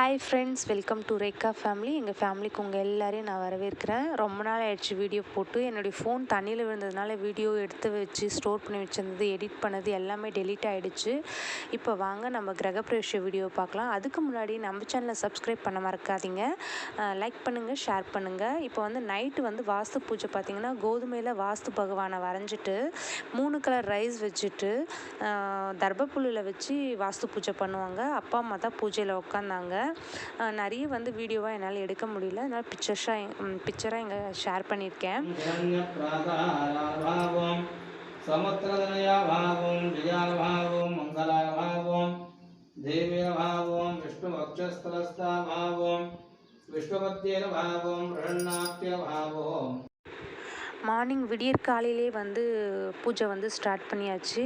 Hi friends, welcome to Rekha family. எங்கள் ஃபேமிலிக்கு உங்கள் எல்லாரையும் நான் வரவேற்கிறேன். ரொம்ப நாள் ஆயிடுச்சு வீடியோ போட்டு. என்னுடைய ஃபோன் தண்ணியில் விழுந்ததுனால வீடியோ எடுத்து வச்சு ஸ்டோர் பண்ணி வச்சிருந்தது, எடிட் பண்ணது எல்லாமே டெலீட் ஆகிடுச்சு. இப்போ வாங்க நம்ம கிரகப்பிரவேச வீடியோ பார்க்கலாம். அதுக்கு முன்னாடி நம்ம சேனலை சப்ஸ்கிரைப் பண்ண மறக்காதீங்க. லைக் பண்ணுங்கள், ஷேர் பண்ணுங்கள். இப்போ நைட்டு வாஸ்து பூஜை பார்த்திங்கன்னா, கோதுமையில் வாஸ்து பகவானை வரைஞ்சிட்டு 3 கலர் ரைஸ் வச்சுட்டு தர்பப்புல்லில் வச்சு வாஸ்து பூஜை பண்ணுவாங்க. அப்பா அம்மா தான் பூஜையில் உட்காந்தாங்க. நிறைய வீடியோவாக என்னால் எடுக்க முடியல, அதனால் பிக்சராக இங்கே ஷேர் பண்ணியிருக்கேன். மார்னிங் விடியற் காலையிலே பூஜை ஸ்டார்ட் பண்ணியாச்சு.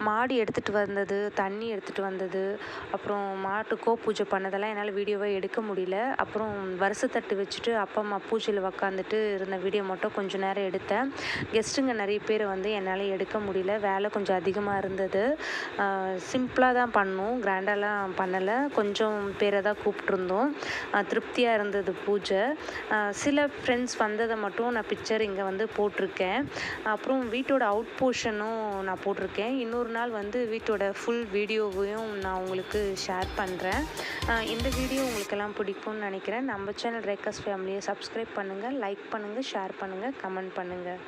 மாடு எடுத்துகிட்டு வந்தது, தண்ணி எடுத்துகிட்டு வந்தது, அப்புறம் மாட்டுக்கோ பூஜை பண்ணதெல்லாம் என்னால் வீடியோவை எடுக்க முடியல. அப்புறம் வருஷத்தட்டு வச்சுட்டு அப்பா அம்மா பூஜையில் உக்காந்துட்டு இருந்த வீடியோ மட்டும் கொஞ்சம் நேரம் எடுத்தேன். கெஸ்ட்டுங்க நிறைய பேர் என்னால் எடுக்க முடியல, வேலை கொஞ்சம் அதிகமாக இருந்தது. சிம்பிளாக தான் பண்ணோம், கிராண்டாலாம் பண்ணலை. கொஞ்சம் பேரை தான் கூப்பிட்ருந்தோம். திருப்தியாக இருந்தது பூஜை. சில ஃப்ரெண்ட்ஸ் வந்ததை மட்டும் நான் பிக்சர் இங்கே போட்டிருக்கேன். அப்புறம் வீட்டோட அவுட் போர்ஷனும் நான் போட்டிருக்கேன். இன்னொரு நாள் வீட்டோட ஃபுல் வீடியோவையும் நான் உங்களுக்கு ஷேர் பண்ணுறேன். இந்த வீடியோ உங்களுக்கெல்லாம் பிடிக்கும்னு நினைக்கிறேன். நம்ம சேனல் ரேக்காஸ் ஃபேமிலியை சப்ஸ்கிரைப் பண்ணுங்கள், லைக் பண்ணுங்கள், ஷேர் பண்ணுங்கள், கமெண்ட் பண்ணுங்கள்.